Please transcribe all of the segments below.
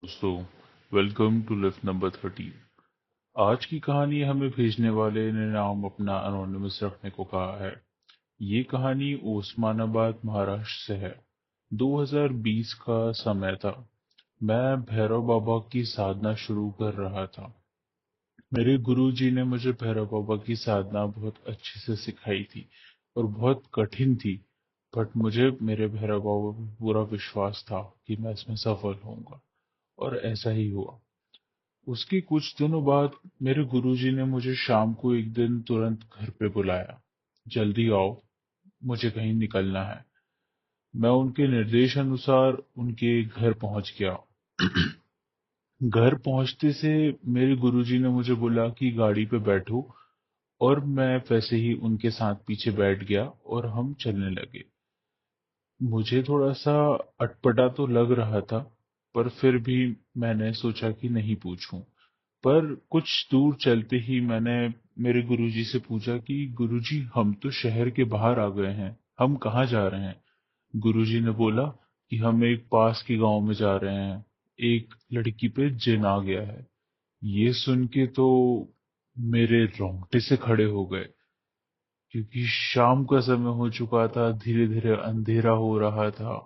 दोस्तों, welcome to lift number 13। आज की कहानी हमें भेजने वाले ने नाम अपना अनोनिमस रखने को कहा है। ये कहानी ओस्मानाबाद महाराष्ट्र से है। 2020 का समय था। मैं भैरव बाबा की साधना शुरू कर रहा था। मेरे गुरुजी ने मुझे भैरव बाबा की साधना बहुत अच्छे से सिखाई थी और बहुत कठिन थी। बट मुझे मेरे भैरव बाबा पर पूरा विश्वास था कि मैं इसमें सफल होऊंगा, और ऐसा ही हुआ। उसके कुछ दिनों बाद मेरे गुरुजी ने मुझे शाम को एक दिन तुरंत घर पे बुलाया। जल्दी आओ, मुझे कहीं निकलना है। मैं उनके निर्देश अनुसार उनके घर पहुंच गया। घर पहुंचते से मेरे गुरुजी ने मुझे बोला कि गाड़ी पे बैठो, और मैं वैसे ही उनके साथ पीछे बैठ गया और हम चलने लगे। मुझे थोड़ा सा अटपटा तो लग रहा था, पर फिर भी मैंने सोचा कि नहीं पूछूं। पर कुछ दूर चलते ही मैंने मेरे गुरुजी से पूछा कि गुरुजी, हम तो शहर के बाहर आ गए हैं, हम कहाँ जा रहे हैं? गुरुजी ने बोला कि हम एक पास के गांव में जा रहे हैं। एक लड़की पे जिन आ गया है। ये सुन के तो मेरे रोंगटे से खड़े हो गए, क्योंकि शाम का समय हो चुका था, धीरे धीरे अंधेरा हो रहा था।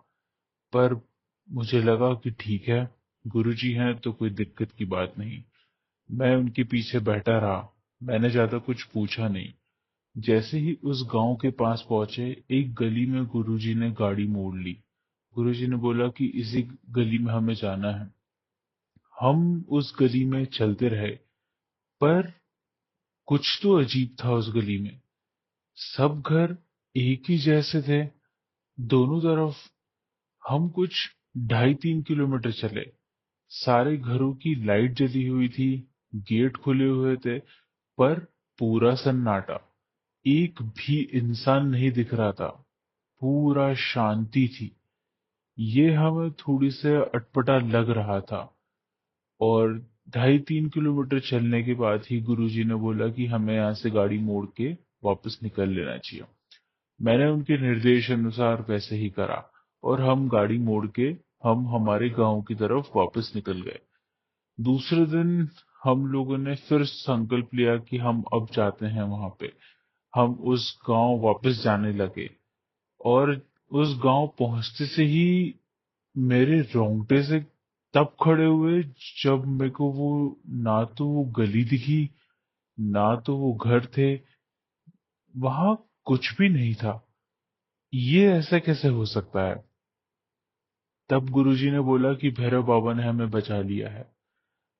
पर मुझे लगा कि ठीक है, गुरुजी हैं तो कोई दिक्कत की बात नहीं। मैं उनके पीछे बैठा रहा। मैंने ज्यादा कुछ पूछा नहीं। जैसे ही उस गांव के पास पहुंचे, एक गली में गुरुजी ने गाड़ी मोड़ ली। गुरुजी ने बोला कि इसी गली में हमें जाना है। हम उस गली में चलते रहे, पर कुछ तो अजीब था उस गली में। सब घर एक ही जैसे थे, दोनों तरफ। हम कुछ 2.5-3 किलोमीटर चले। सारे घरों की लाइट जली हुई थी, गेट खुले हुए थे, पर पूरा सन्नाटा। एक भी इंसान नहीं दिख रहा था। पूरा शांति थी। ये हमें थोड़ी से अटपटा लग रहा था। और 2.5-3 किलोमीटर चलने के बाद ही गुरुजी ने बोला कि हमें यहाँ से गाड़ी मोड़ के वापस निकल लेना चाहिए। मैंने उनके निर्देश अनुसार वैसे ही करा, और हम गाड़ी मोड़ के हम हमारे गांव की तरफ वापस निकल गए। दूसरे दिन हम लोगों ने फिर संकल्प लिया कि हम अब जाते हैं वहां पे। हम उस गांव वापस जाने लगे, और उस गांव पहुंचते से ही मेरे रोंगटे से तब खड़े हुए जब मेरे को वो, ना तो वो गली दिखी, ना तो वो घर थे। वहां कुछ भी नहीं था। ये ऐसा कैसे हो सकता है? तब गुरुजी ने बोला कि भैरव बाबा ने हमें बचा लिया है।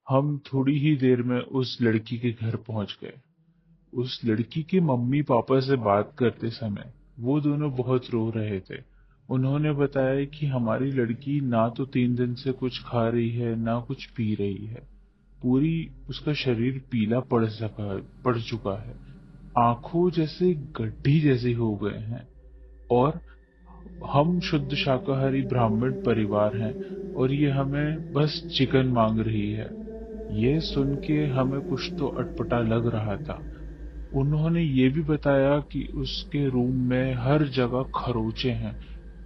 हम थोड़ी ही देर में उस लड़की के घर पहुंच गए। उस लड़की के मम्मी पापा से बात करते समय वो दोनों बहुत रो रहे थे। उन्होंने बताया कि हमारी लड़की ना तो 3 दिन से कुछ खा रही है, ना कुछ पी रही है। पूरी उसका शरीर पीला पड़ चुका है। आंखों जैसे गड्ढी जैसे हो गए हैं। और हम शुद्ध शाकाहारी ब्राह्मण परिवार हैं, और ये हमें बस चिकन मांग रही है। ये सुन के हमें कुछ तो अटपटा लग रहा था। उन्होंने ये भी बताया कि उसके रूम में हर जगह खरोचे हैं।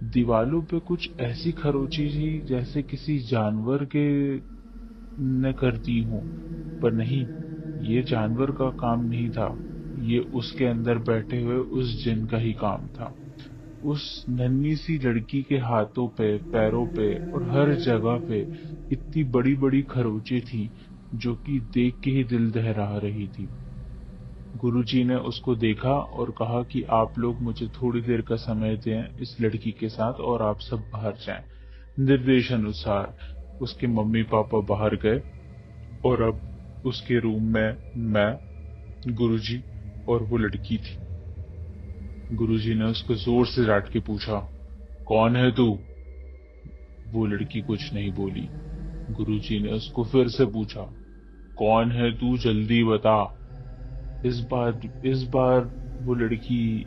दीवालों पे कुछ ऐसी खरोची थी जैसे किसी जानवर के ने कर दी हो। पर नहीं, ये जानवर का काम नहीं था। ये उसके अंदर बैठे हुए उस जिन का ही काम था। उस नन्ही सी लड़की के हाथों पे, पैरों पे और हर जगह पे इतनी बड़ी बड़ी खरोचे थी, जो कि देख के ही दिल दहला रही थी। गुरुजी ने उसको देखा और कहा कि आप लोग मुझे थोड़ी देर का समय दें इस लड़की के साथ, और आप सब बाहर जाएं। निर्देश अनुसार उसके मम्मी पापा बाहर गए, और अब उसके रूम में मैं, गुरुजी और वो लड़की थी। गुरुजी ने उसको जोर से डांट के पूछा, कौन है तू? वो लड़की कुछ नहीं बोली। गुरुजी ने उसको फिर से पूछा, कौन है तू, जल्दी बता। इस बार वो लड़की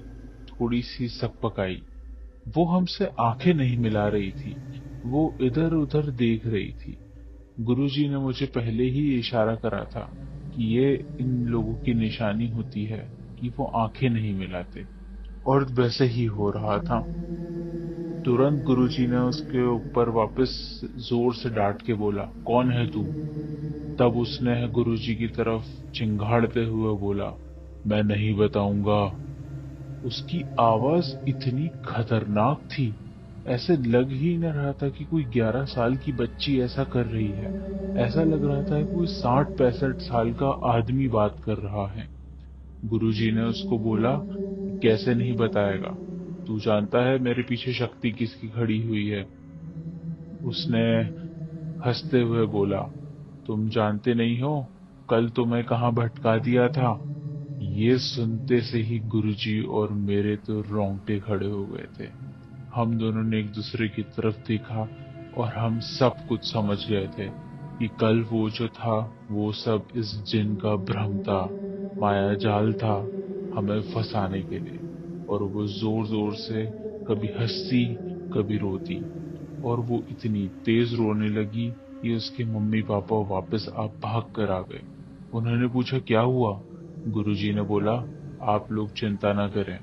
थोड़ी सी सकपकाई। वो हमसे आंखें नहीं मिला रही थी। वो इधर उधर देख रही थी। गुरुजी ने मुझे पहले ही इशारा करा था कि ये इन लोगों की निशानी होती है कि वो आंखें नहीं मिलाते, और वैसे ही हो रहा था। तुरंत गुरुजी ने उसके ऊपर वापस जोर से डांट के बोला, कौन है तू? तब उसने गुरुजी की तरफ चिंगाड़ते हुए बोला, मैं नहीं बताऊंगा। उसकी आवाज इतनी खतरनाक थी, ऐसे लग ही न रहा था कि कोई 11 साल की बच्ची ऐसा कर रही है। ऐसा लग रहा था कि कोई 60-65 साल का आदमी बात कर रहा है। गुरुजी ने उसको बोला, कैसे नहीं बताएगा? तू जानता है मेरे पीछे शक्ति किसकी खड़ी हुई है? उसने हंसते हुए बोला, तुम जानते नहीं हो कल तुम्हें कहाँ भटका दिया था? ये सुनते से ही गुरुजी और मेरे तो रोंगटे खड़े हो गए थे। हम दोनों ने एक दूसरे की तरफ देखा और हम सब कुछ समझ गए थे कि कल वो जो था वो सब इस जिन का भ्रम था, माया जाल था, हमें फंसाने के लिए। और वो जोर जोर से कभी हंसती कभी रोती, और वो इतनी तेज रोने लगी कि उसके मम्मी पापा वापस आप भाग कर आ गए। उन्होंने पूछा, क्या हुआ? गुरुजी ने बोला, आप लोग चिंता न करें,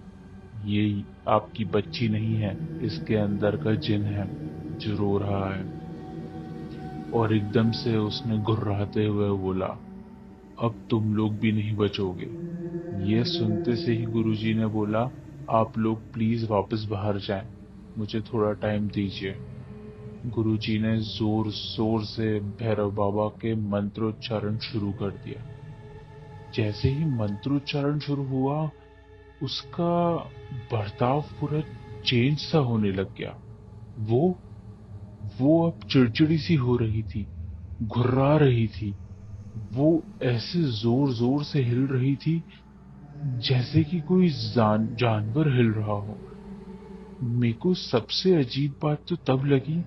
ये आपकी बच्ची नहीं है, इसके अंदर का जिन है जो रो रहा है। और एकदम से उसने गुर्राते हुए बोला, अब तुम लोग भी नहीं बचोगे। ये सुनते से ही गुरुजी ने बोला, आप लोग प्लीज वापस बाहर जाएं, मुझे थोड़ा टाइम दीजिए। गुरुजी ने जोर जोर से भैरव बाबा के मंत्रोच्चारण शुरू कर दिया। जैसे ही मंत्रोच्चारण शुरू हुआ, उसका बर्ताव पूरा चेंज सा होने लग गया। वो वो अब चिड़चिड़ी सी हो रही थी, घुर्रा रही थी। वो ऐसे जोर जोर से हिल रही थी जैसे कि कोई जानवर हिल रहा हो। मेरे को सबसे अजीब बात तो तब लगी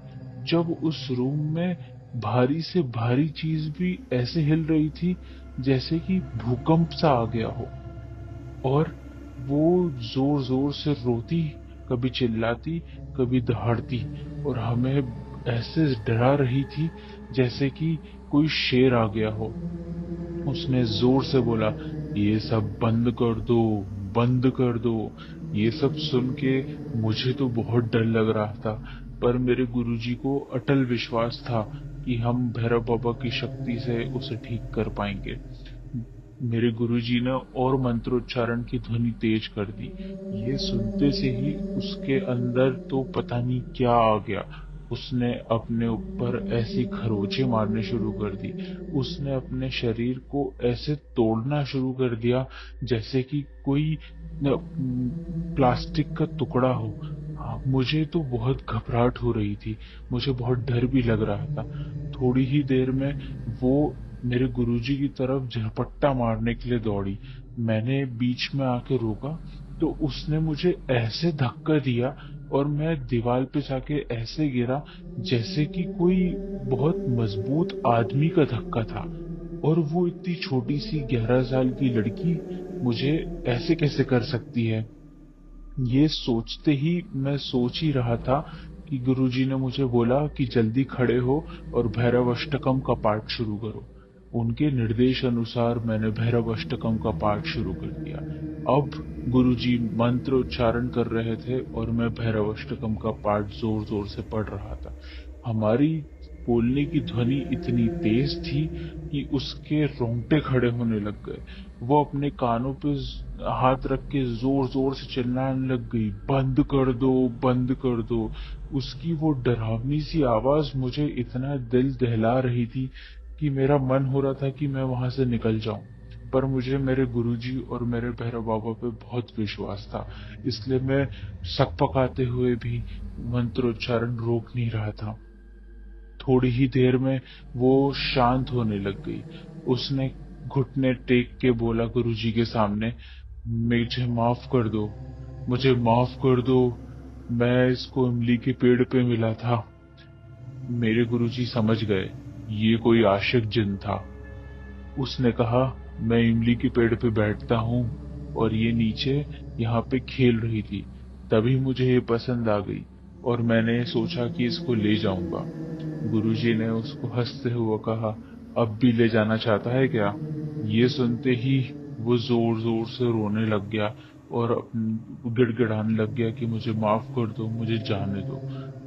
जब उस रूम में भारी से भारी चीज भी ऐसे हिल रही थी जैसे कि भूकंप सा आ गया हो। और वो जोर जोर से रोती, कभी चिल्लाती, कभी दहाड़ती, और हमें ऐसे डरा रही थी जैसे कि कोई शेर आ गया हो। उसने जोर से बोला, ये सब बंद कर दो, बंद कर दो। ये सब सुन के मुझे तो बहुत डर लग रहा था, पर मेरे गुरुजी को अटल विश्वास था कि हम भैरव बाबा की शक्ति से उसे ठीक कर पाएंगे। मेरे गुरुजी ने और मंत्रोच्चारण की ध्वनि तेज कर दी। ये सुनते से ही उसके अंदर तो पता नहीं क्या आ गया। उसने अपने ऊपर ऐसी खरोंचे मारने शुरू कर दी। उसने अपने शरीर को ऐसे तोड़ना शुरू कर दिया जैसे कि कोई प्लास्टिक का टुकड़ा हो। हाँ, मुझे तो बहुत घबराहट हो रही थी, मुझे बहुत डर भी लग रहा था। थोड़ी ही देर में वो मेरे गुरुजी की तरफ झपट्टा मारने के लिए दौड़ी। मैंने बीच में आके रोका तो उसने मुझे ऐसे धक्का दिया और मैं दीवार पे जाके ऐसे गिरा जैसे कि कोई बहुत मजबूत आदमी का धक्का था। और वो इतनी छोटी सी 11 साल की लड़की मुझे ऐसे कैसे कर सकती है? ये सोचते ही मैं सोच ही रहा था कि गुरुजी ने मुझे बोला कि जल्दी खड़े हो और भैरव अष्टकम का पाठ शुरू करो। उनके निर्देश अनुसार मैंने भैरव अष्टकम का पाठ शुरू कर दिया। अब गुरुजी मंत्र उच्चारण कर रहे थे और मैं भैरव अष्टकम का पाठ जोर जोर से पढ़ रहा था। हमारी बोलने की ध्वनि इतनी तेज थी कि उसके रोंगटे खड़े होने लग गए। वो अपने कानों पे हाथ रख के जोर जोर से चिल्लाने लग गई, बंद कर दो, बंद कर दो। उसकी वो डरावनी सी आवाज मुझे इतना दिल दहला रही थी कि मेरा मन हो रहा था कि मैं वहां से निकल जाऊं। पर मुझे मेरे गुरुजी और मेरे भैरव बाबा पे बहुत विश्वास था, इसलिए मैं सकपकाते हुए भी मंत्रोच्चारण रोक नहीं रहा था। थोड़ी ही देर में वो शांत होने लग गई। उसने घुटने टेक के बोला गुरुजी के सामने, मुझे माफ कर दो, मुझे माफ कर दो, मैं इसको इमली के पेड़ पे मिला था। मेरे गुरुजी समझ गए ये कोई आशिक जिन था। उसने कहा, मैं इमली के पेड़ पे बैठता हूँ और ये नीचे यहाँ पे खेल रही थी, तभी मुझे ये पसंद आ गई और मैंने सोचा कि इसको ले जाऊंगा। गुरुजी ने उसको हंसते हुए कहा, अब भी ले जाना चाहता है क्या? ये सुनते ही वो जोर जोर से रोने लग गया। और गिड़गिड़ाने लग गया कि मुझे माफ कर दो, मुझे जाने दो।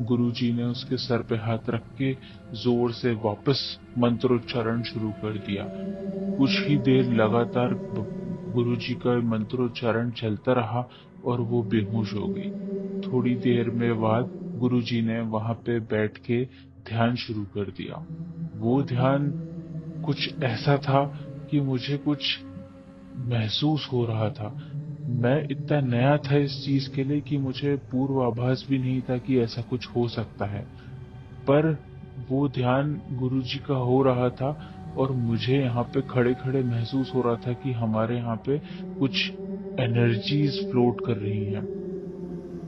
गुरुजी ने उसके सर पे हाथ रख के जोर से वापस मंत्रोच्चारण शुरू कर दिया। कुछ ही देर लगातार गुरुजी का मंत्रोच्चारण चलता रहा और वो बेहोश हो गई। थोड़ी देर में बाद गुरुजी ने वहां पे बैठ के ध्यान शुरू कर दिया। वो ध्यान कुछ ऐसा था कि मुझे कुछ महसूस हो रहा था। मैं इतना नया था इस चीज के लिए कि मुझे पूर्वाभास भी नहीं था कि ऐसा कुछ हो सकता है। पर वो ध्यान गुरुजी का हो रहा था और मुझे यहाँ पे खड़े खड़े महसूस हो रहा था कि हमारे यहाँ पे कुछ एनर्जीज फ्लोट कर रही हैं।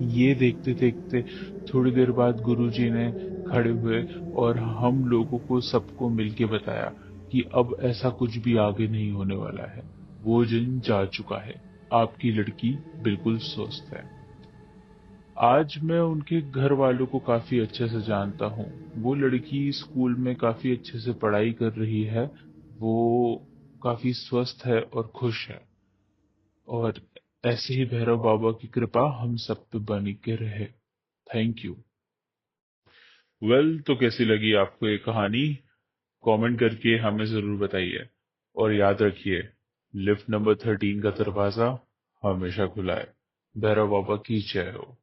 ये देखते देखते थोड़ी देर बाद गुरुजी ने खड़े हुए और हम लोगों को सबको मिलके बताया कि अब ऐसा कुछ भी आगे नहीं होने वाला है। वो दिन जा चुका है। आपकी लड़की बिल्कुल स्वस्थ है। आज मैं उनके घर वालों को काफी अच्छे से जानता हूँ। वो लड़की स्कूल में काफी अच्छे से पढ़ाई कर रही है। वो काफी स्वस्थ है और खुश है। और ऐसे ही भैरव बाबा की कृपा हम सब पे बनी के रहे। Thank you. तो कैसी लगी आपको ये कहानी? कमेंट करके हमें जरूर बताइए। और याद रखिए, लिफ्ट नंबर 13 का दरवाजा हमेशा खुला है। भैरव बाबा की जय हो।